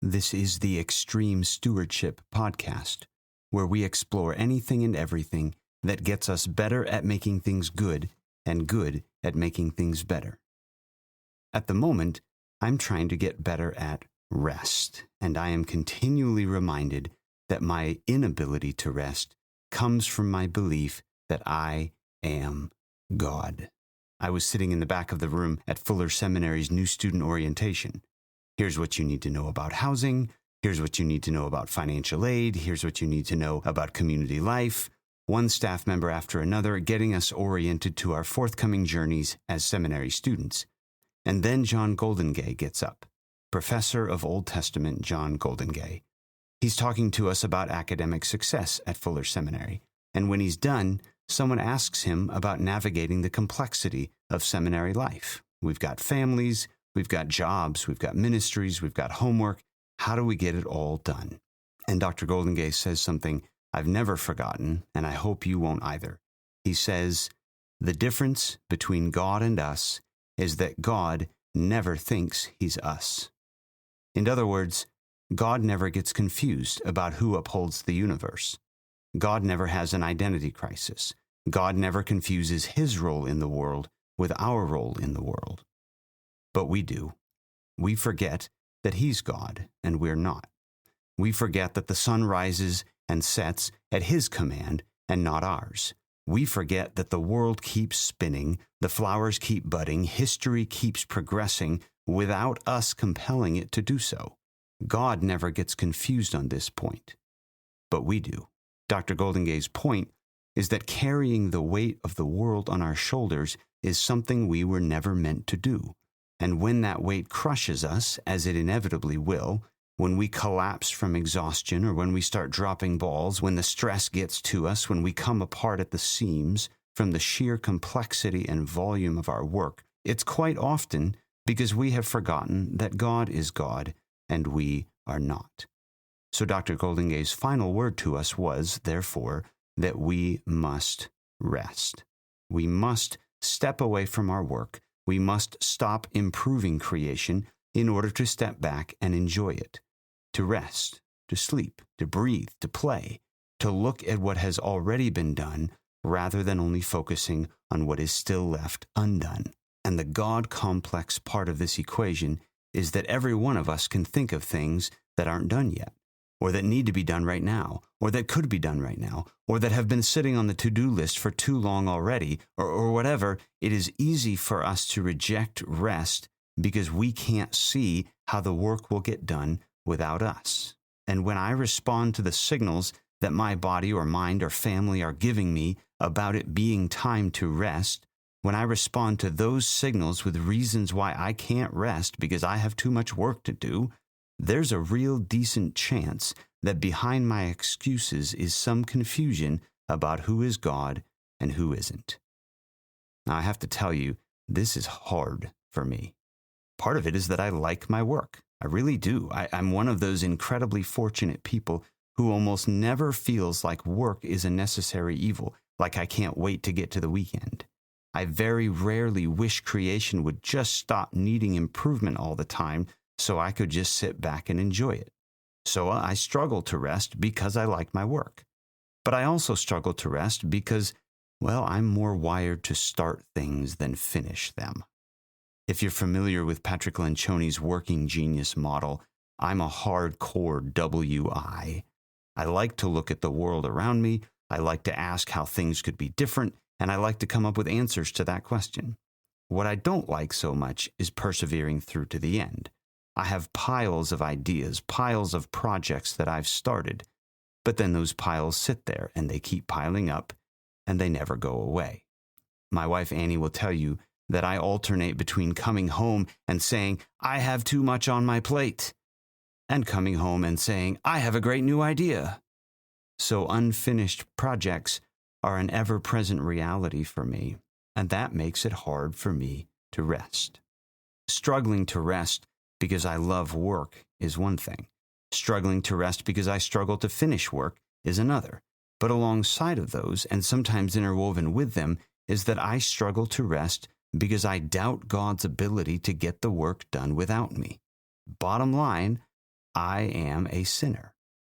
This is the Extreme Stewardship Podcast, where we explore anything and everything that gets us better at making things good and good at making things better. At the moment, I'm trying to get better at rest, and I am continually reminded that my inability to rest comes from my belief that I am God. I was sitting in the back of the room at Fuller Seminary's new student orientation. Here's what you need to know about housing. Here's what you need to know about financial aid. Here's what you need to know about community life. One staff member after another getting us oriented to our forthcoming journeys as seminary students. And then John Goldengay gets up, Professor of Old Testament John Goldengay. He's talking to us about academic success at Fuller Seminary. And when he's done, someone asks him about navigating the complexity of seminary life. We've got families, we've got jobs, we've got ministries, we've got homework. How do we get it all done? And Dr. Goldengay says something I've never forgotten, and I hope you won't either. He says, the difference between God and us is that God never thinks he's us. In other words, God never gets confused about who upholds the universe. God never has an identity crisis. God never confuses his role in the world with our role in the world. But we do. We forget that he's God and we're not. We forget that the sun rises and sets at his command and not ours. We forget that the world keeps spinning, the flowers keep budding, history keeps progressing without us compelling it to do so. God never gets confused on this point. But we do. Dr. Goldengay's point is that carrying the weight of the world on our shoulders is something we were never meant to do. And when that weight crushes us, as it inevitably will, when we collapse from exhaustion or when we start dropping balls, when the stress gets to us, when we come apart at the seams from the sheer complexity and volume of our work, it's quite often because we have forgotten that God is God and we are not. So Dr. Goldengay's final word to us was, therefore, that we must rest. We must step away from our work. We must stop improving creation in order to step back and enjoy it, to rest, to sleep, to breathe, to play, to look at what has already been done rather than only focusing on what is still left undone. And the God complex part of this equation is that every one of us can think of things that aren't done yet, or that need to be done right now, or that could be done right now, or that have been sitting on the to-do list for too long already, or whatever. It is easy for us to reject rest because we can't see how the work will get done without us. And when I respond to the signals that my body or mind or family are giving me about it being time to rest, when I respond to those signals with reasons why I can't rest because I have too much work to do, there's a real decent chance that behind my excuses is some confusion about who is God and who isn't. Now, I have to tell you, this is hard for me. Part of it is that I like my work. I really do. I'm one of those incredibly fortunate people who almost never feels like work is a necessary evil, like I can't wait to get to the weekend. I very rarely wish creation would just stop needing improvement all the time so I could just sit back and enjoy it. So I struggle to rest because I like my work. But I also struggle to rest because, well, I'm more wired to start things than finish them. If you're familiar with Patrick Lencioni's working genius model, I'm a hardcore WI. I like to look at the world around me, I like to ask how things could be different, and I like to come up with answers to that question. What I don't like so much is persevering through to the end. I have piles of ideas, piles of projects that I've started, but then those piles sit there and they keep piling up and they never go away. My wife Annie will tell you that I alternate between coming home and saying, I have too much on my plate, and coming home and saying, I have a great new idea. So unfinished projects are an ever-present reality for me, and that makes it hard for me to rest. Struggling to rest because I love work is one thing. Struggling to rest because I struggle to finish work is another. But alongside of those, and sometimes interwoven with them, is that I struggle to rest because I doubt God's ability to get the work done without me. Bottom line, I am a sinner,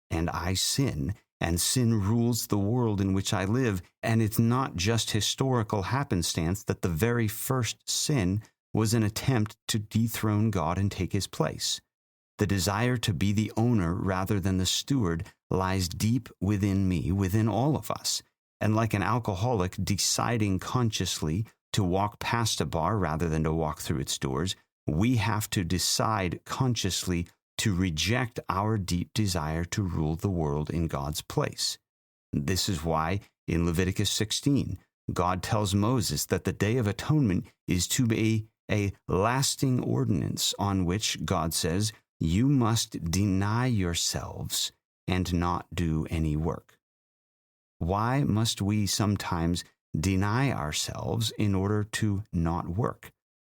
and I sin, and sin rules the world in which I live. And it's not just historical happenstance that the very first sin was an attempt to dethrone God and take his place. The desire to be the owner rather than the steward lies deep within me, within all of us. And like an alcoholic deciding consciously to walk past a bar rather than to walk through its doors, we have to decide consciously to reject our deep desire to rule the world in God's place. This is why in Leviticus 16, God tells Moses that the Day of Atonement is to be a lasting ordinance on which God says, you must deny yourselves and not do any work. Why must we sometimes deny ourselves in order to not work?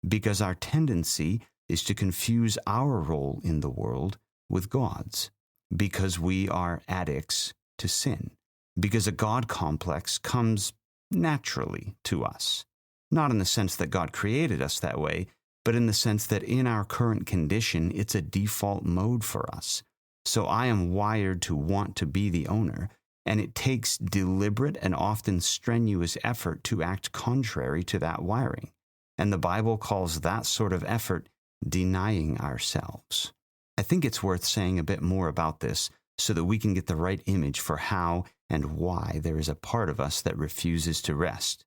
Because our tendency is to confuse our role in the world with God's, because we are addicts to sin, because a God complex comes naturally to us, not in the sense that God created us that way, but in the sense that in our current condition, it's a default mode for us. So I am wired to want to be the owner, and it takes deliberate and often strenuous effort to act contrary to that wiring. And the Bible calls that sort of effort denying ourselves. I think it's worth saying a bit more about this so that we can get the right image for how and why there is a part of us that refuses to rest.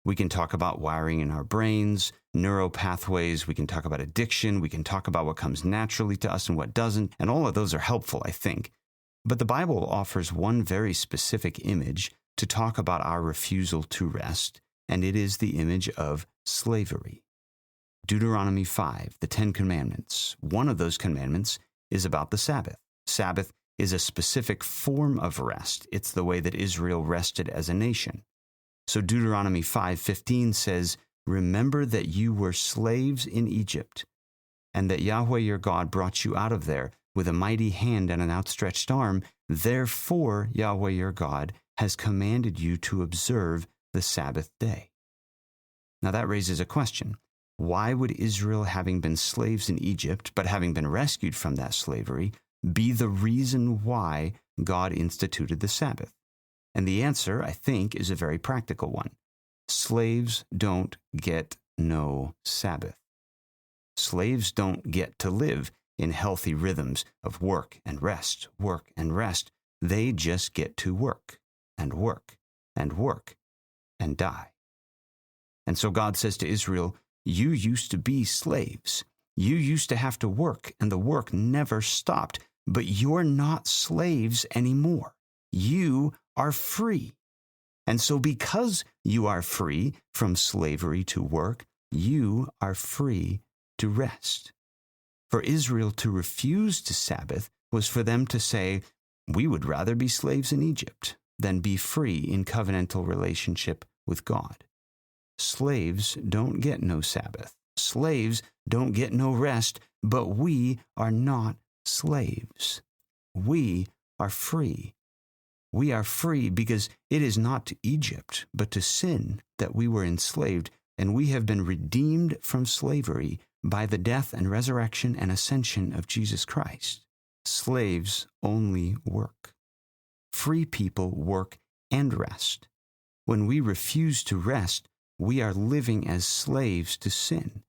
We can talk about wiring in our brains, neural pathways, we can talk about addiction, we can talk about what comes naturally to us and what doesn't, and all of those are helpful, I think. But the Bible offers one very specific image to talk about our refusal to rest, and it is the image of slavery. Deuteronomy 5, the 10 Commandments. One of those commandments is about the Sabbath. Sabbath is a specific form of rest. It's the way that Israel rested as a nation. So Deuteronomy 5:15 says, remember that you were slaves in Egypt, and that Yahweh your God brought you out of there with a mighty hand and an outstretched arm. Therefore, Yahweh your God has commanded you to observe the Sabbath day. Now that raises a question. Why would Israel, having been slaves in Egypt, but having been rescued from that slavery, be the reason why God instituted the Sabbath? And the answer, I think, is a very practical one. Slaves don't get no Sabbath. Slaves don't get to live in healthy rhythms of work and rest, work and rest. They just get to work and work and work and die. And so God says to Israel, you used to be slaves. You used to have to work, and the work never stopped. But you're not slaves anymore. You are free. And so because you are free from slavery to work, you are free to rest. For Israel to refuse to Sabbath was for them to say, we would rather be slaves in Egypt than be free in covenantal relationship with God. Slaves don't get no Sabbath. Slaves don't get no rest, but we are not slaves. We are free. We are free because it is not to Egypt, but to sin that we were enslaved, and we have been redeemed from slavery by the death and resurrection and ascension of Jesus Christ. Slaves only work. Free people work and rest. When we refuse to rest, we are living as slaves to sin.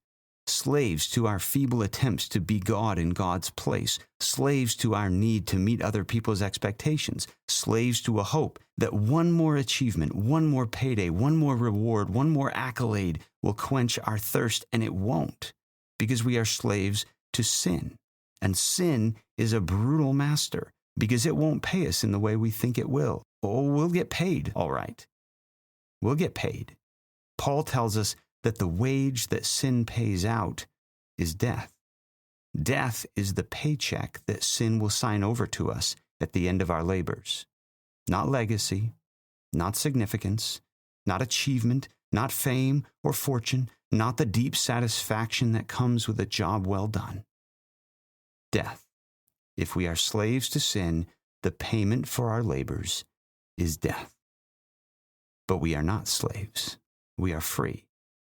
Slaves to our feeble attempts to be God in God's place. Slaves to our need to meet other people's expectations. Slaves to a hope that one more achievement, one more payday, one more reward, one more accolade will quench our thirst, and it won't, because we are slaves to sin. And sin is a brutal master because it won't pay us in the way we think it will. Oh, we'll get paid, all right. We'll get paid. Paul tells us that the wage that sin pays out is death. Death is the paycheck that sin will sign over to us at the end of our labors. Not legacy, not significance, not achievement, not fame or fortune, not the deep satisfaction that comes with a job well done. Death. If we are slaves to sin, the payment for our labors is death. But we are not slaves. We are free.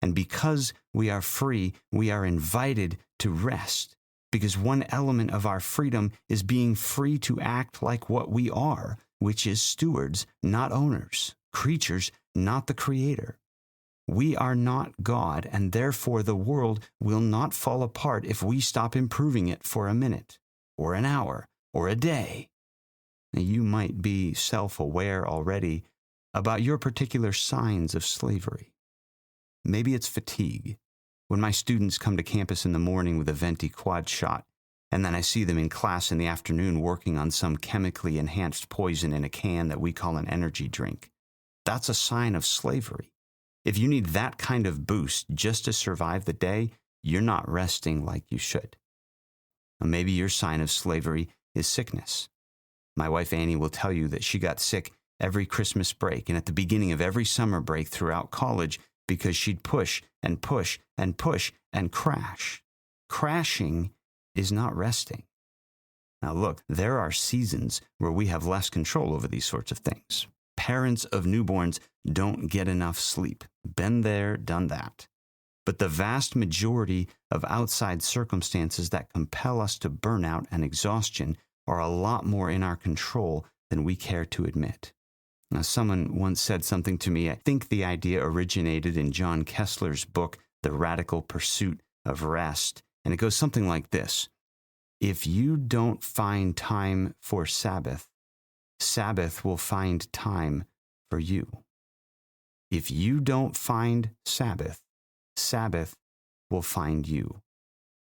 And because we are free, we are invited to rest, because one element of our freedom is being free to act like what we are, which is stewards, not owners, creatures, not the Creator. We are not God, and therefore the world will not fall apart if we stop improving it for a minute, or an hour, or a day. Now, you might be self-aware already about your particular signs of slavery. Maybe it's fatigue. When my students come to campus in the morning with a venti quad shot, and then I see them in class in the afternoon working on some chemically enhanced poison in a can that we call an energy drink, that's a sign of slavery. If you need that kind of boost just to survive the day, you're not resting like you should. Or maybe your sign of slavery is sickness. My wife Annie will tell you that she got sick every Christmas break and at the beginning of every summer break throughout college because she'd push and push and push and crash. Crashing is not resting. Now look, there are seasons where we have less control over these sorts of things. Parents of newborns don't get enough sleep. Been there, done that. But the vast majority of outside circumstances that compel us to burnout and exhaustion are a lot more in our control than we care to admit. Now, someone once said something to me. I think the idea originated in John Kessler's book, The Radical Pursuit of Rest. And it goes something like this. If you don't find time for Sabbath, Sabbath will find time for you. If you don't find Sabbath, Sabbath will find you.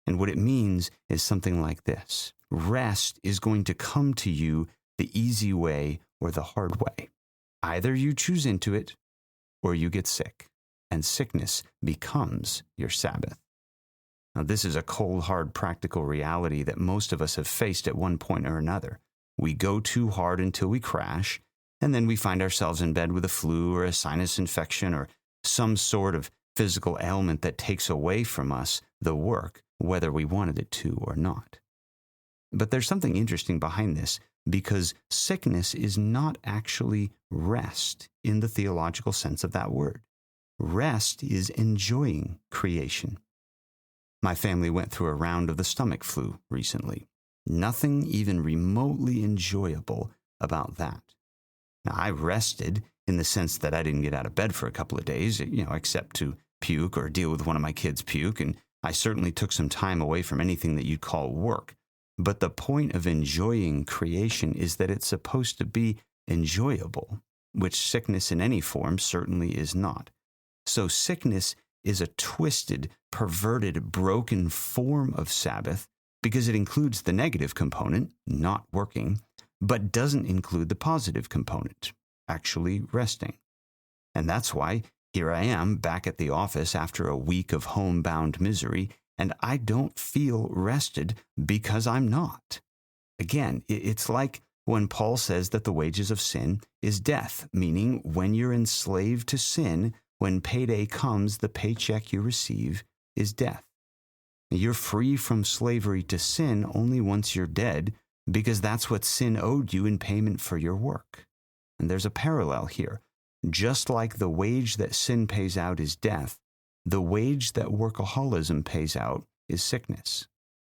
And what it means is something like this. Rest is going to come to you the easy way or the hard way. Either you choose into it or you get sick, and sickness becomes your Sabbath. Now, this is a cold, hard, practical reality that most of us have faced at one point or another. We go too hard until we crash, and then we find ourselves in bed with a flu or a sinus infection or some sort of physical ailment that takes away from us the work, whether we wanted it to or not. But there's something interesting behind this, because sickness is not actually rest in the theological sense of that word. Rest is enjoying creation. My family went through a round of the stomach flu recently. Nothing even remotely enjoyable about that. Now, I rested in the sense that I didn't get out of bed for a couple of days, except to puke or deal with one of my kids' puke, and I certainly took some time away from anything that you'd call work. But the point of enjoying creation is that it's supposed to be enjoyable, which sickness in any form certainly is not. So sickness is a twisted, perverted, broken form of Sabbath because it includes the negative component, not working, but doesn't include the positive component, actually resting. And that's why here I am back at the office after a week of homebound misery, and I don't feel rested because I'm not. Again, it's like when Paul says that the wages of sin is death, meaning when you're enslaved to sin, when payday comes, the paycheck you receive is death. You're free from slavery to sin only once you're dead, because that's what sin owed you in payment for your work. And there's a parallel here. Just like the wage that sin pays out is death, the wage that workaholism pays out is sickness.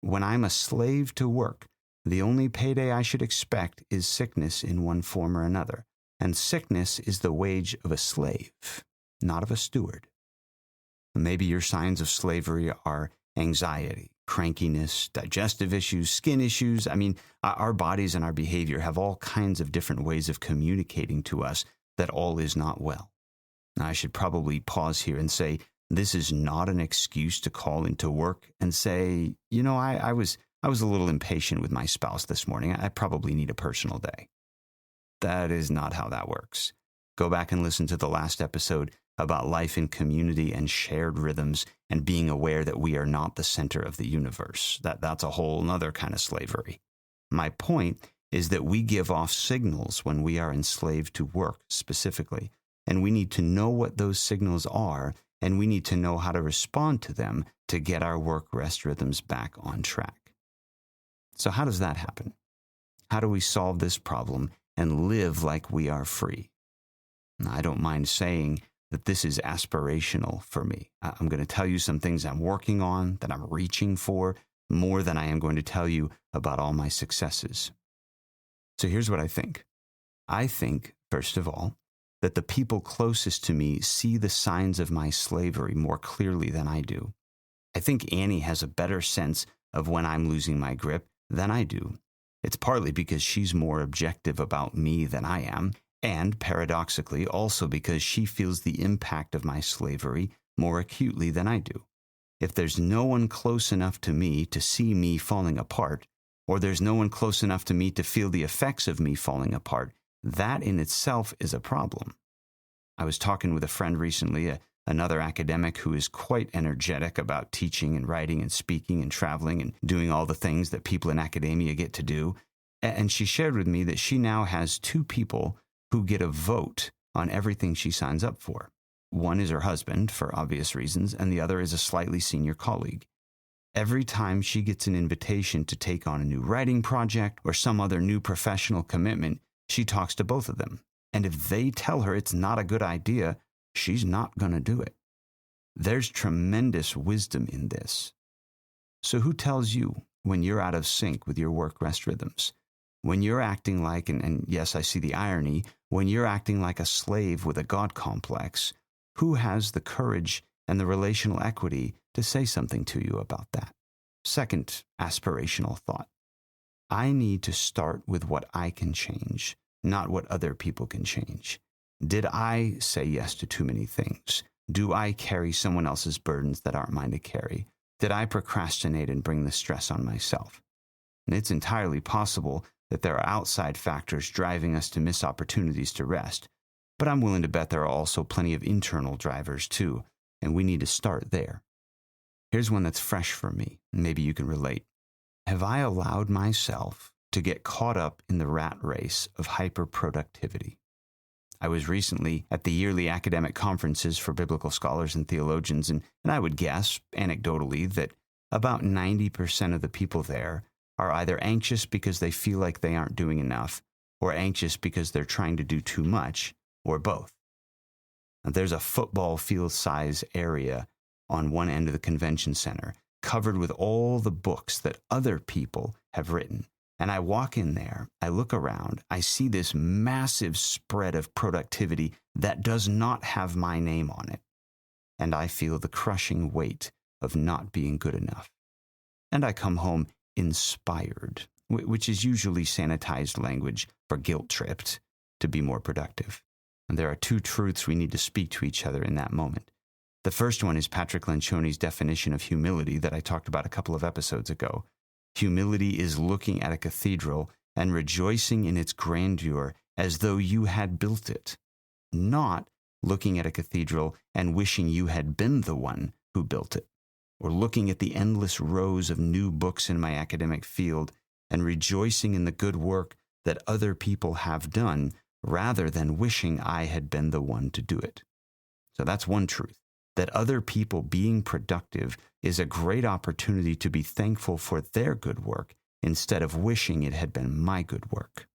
When I'm a slave to work, the only payday I should expect is sickness in one form or another. And sickness is the wage of a slave, not of a steward. Maybe your signs of slavery are anxiety, crankiness, digestive issues, skin issues. Our bodies and our behavior have all kinds of different ways of communicating to us that all is not well. Now, I should probably pause here and say, this is not an excuse to call into work and say, I was a little impatient with my spouse this morning. I probably need a personal day. That is not how that works. Go back and listen to the last episode about life in community and shared rhythms and being aware that we are not the center of the universe. That's a whole other kind of slavery. My point is that we give off signals when we are enslaved to work specifically, and we need to know what those signals are, and we need to know how to respond to them to get our work-rest rhythms back on track. So how does that happen? How do we solve this problem and live like we are free? I don't mind saying that this is aspirational for me. I'm going to tell you some things I'm working on, that I'm reaching for, more than I am going to tell you about all my successes. So here's what I think. I think, first of all, that the people closest to me see the signs of my slavery more clearly than I do. I think Annie has a better sense of when I'm losing my grip than I do. It's partly because she's more objective about me than I am, and paradoxically also because she feels the impact of my slavery more acutely than I do. If there's no one close enough to me to see me falling apart, or there's no one close enough to me to feel the effects of me falling apart, that in itself is a problem. I was talking with a friend recently, another academic who is quite energetic about teaching and writing and speaking and traveling and doing all the things that people in academia get to do. And she shared with me that she now has 2 people who get a vote on everything she signs up for. One is her husband, for obvious reasons, and the other is a slightly senior colleague. Every time she gets an invitation to take on a new writing project or some other new professional commitment, she talks to both of them. And if they tell her it's not a good idea, she's not going to do it. There's tremendous wisdom in this. So who tells you when you're out of sync with your work-rest rhythms? When you're acting like, and yes, I see the irony, when you're acting like a slave with a God complex, who has the courage and the relational equity to say something to you about that? Second aspirational thought. I need to start with what I can change, not what other people can change. Did I say yes to too many things? Do I carry someone else's burdens that aren't mine to carry? Did I procrastinate and bring the stress on myself? And it's entirely possible that there are outside factors driving us to miss opportunities to rest, but I'm willing to bet there are also plenty of internal drivers too, and we need to start there. Here's one that's fresh for me, and maybe you can relate. Have I allowed myself to get caught up in the rat race of hyperproductivity? I was recently at the yearly academic conferences for biblical scholars and theologians, and I would guess, anecdotally, that about 90% of the people there are either anxious because they feel like they aren't doing enough, or anxious because they're trying to do too much, or both. Now, there's a football field size area on one end of the convention center, covered with all the books that other people have written. And I walk in there, I look around, I see this massive spread of productivity that does not have my name on it. And I feel the crushing weight of not being good enough. And I come home inspired, which is usually sanitized language for guilt-tripped, to be more productive. And there are 2 truths we need to speak to each other in that moment. The first one is Patrick Lencioni's definition of humility that I talked about a couple of episodes ago. Humility is looking at a cathedral and rejoicing in its grandeur as though you had built it, not looking at a cathedral and wishing you had been the one who built it, or looking at the endless rows of new books in my academic field and rejoicing in the good work that other people have done rather than wishing I had been the one to do it. So that's one truth. That other people being productive is a great opportunity to be thankful for their good work instead of wishing it had been my good work.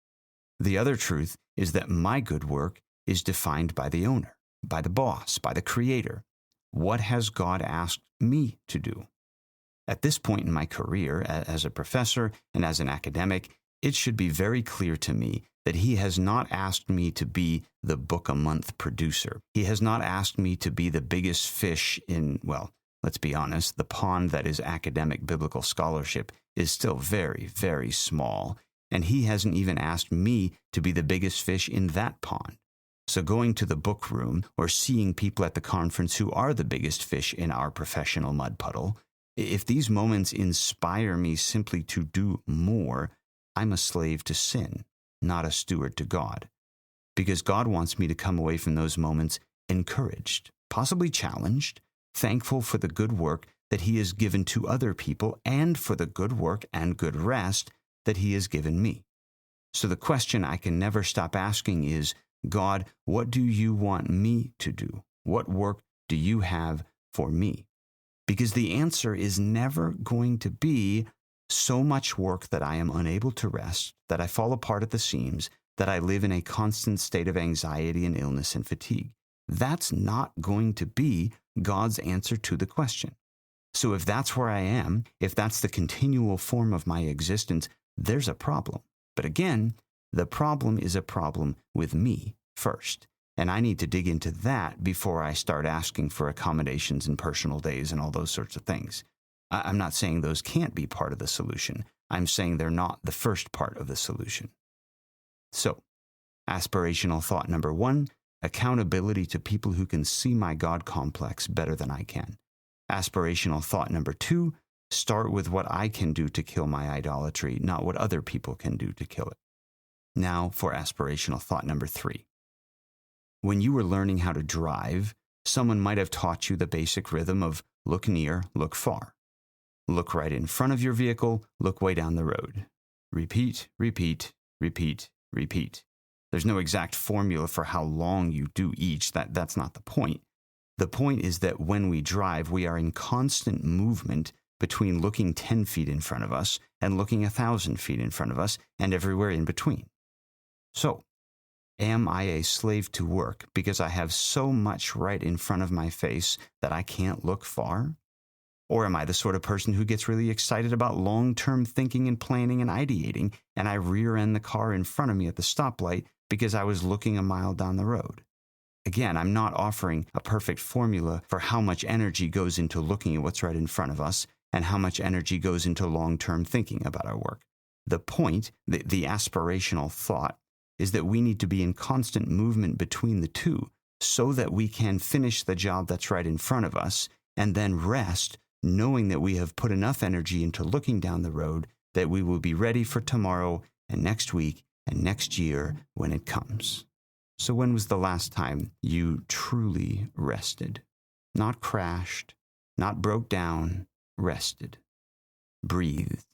The other truth is that my good work is defined by the owner, by the boss, by the creator. What has God asked me to do? At this point in my career as a professor and as an academic, it should be very clear to me that he has not asked me to be the book-a-month producer. He has not asked me to be the biggest fish in, well, let's be honest, the pond that is academic biblical scholarship is still very, very small, and he hasn't even asked me to be the biggest fish in that pond. So going to the book room or seeing people at the conference who are the biggest fish in our professional mud puddle, if these moments inspire me simply to do more, I'm a slave to sin, not a steward to God. Because God wants me to come away from those moments encouraged, possibly challenged, thankful for the good work that he has given to other people and for the good work and good rest that he has given me. So the question I can never stop asking is, God, what do you want me to do? What work do you have for me? Because the answer is never going to be so much work that I am unable to rest, that I fall apart at the seams, that I live in a constant state of anxiety and illness and fatigue. That's not going to be God's answer to the question. So if that's where I am, if that's the continual form of my existence, there's a problem. But again, the problem is a problem with me first. And I need to dig into that before I start asking for accommodations and personal days and all those sorts of things. I'm not saying those can't be part of the solution. I'm saying they're not the first part of the solution. So, aspirational thought number 1, accountability to people who can see my God complex better than I can. Aspirational thought number 2, start with what I can do to kill my idolatry, not what other people can do to kill it. Now for aspirational thought number 3. When you were learning how to drive, someone might have taught you the basic rhythm of look near, look far. Look right in front of your vehicle, look way down the road. Repeat, repeat, repeat, repeat. There's no exact formula for how long you do each. That's not the point. The point is that when we drive, we are in constant movement between looking 10 feet in front of us and looking 1,000 feet in front of us and everywhere in between. So, am I a slave to work because I have so much right in front of my face that I can't look far? Or am I the sort of person who gets really excited about long-term thinking and planning and ideating, and I rear-end the car in front of me at the stoplight because I was looking a mile down the road? Again, I'm not offering a perfect formula for how much energy goes into looking at what's right in front of us and how much energy goes into long-term thinking about our work. The point, the aspirational thought, is that we need to be in constant movement between the two so that we can finish the job that's right in front of us and then rest, knowing that we have put enough energy into looking down the road that we will be ready for tomorrow and next week and next year when it comes. So when was the last time you truly rested? Not crashed, not broke down, rested. Breathed.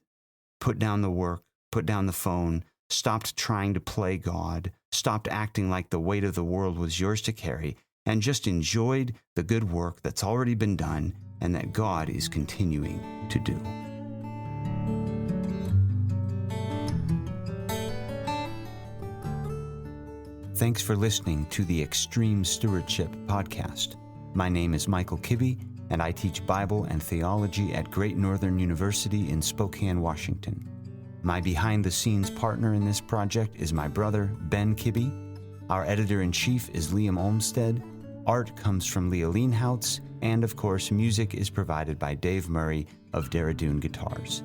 Put down the work, put down the phone, stopped trying to play God, stopped acting like the weight of the world was yours to carry, and just enjoyed the good work that's already been done and that God is continuing to do. Thanks for listening to the Extreme Stewardship Podcast. My name is Michael Kibbe, and I teach Bible and theology at Great Northern University in Spokane, Washington. My behind-the-scenes partner in this project is my brother, Ben Kibbe. Our editor-in-chief is Liam Olmsted. Art comes from Leah Lienhoutz, and of course, music is provided by Dave Murray of Daradoon Guitars.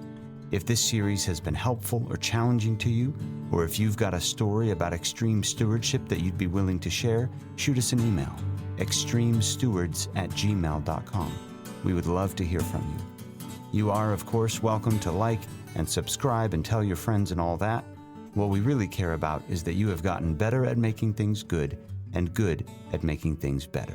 If this series has been helpful or challenging to you, or if you've got a story about extreme stewardship that you'd be willing to share, shoot us an email, extremestewards@gmail.com. We would love to hear from you. You are, of course, welcome to like and subscribe and tell your friends and all that. What we really care about is that you have gotten better at making things good and good at making things better.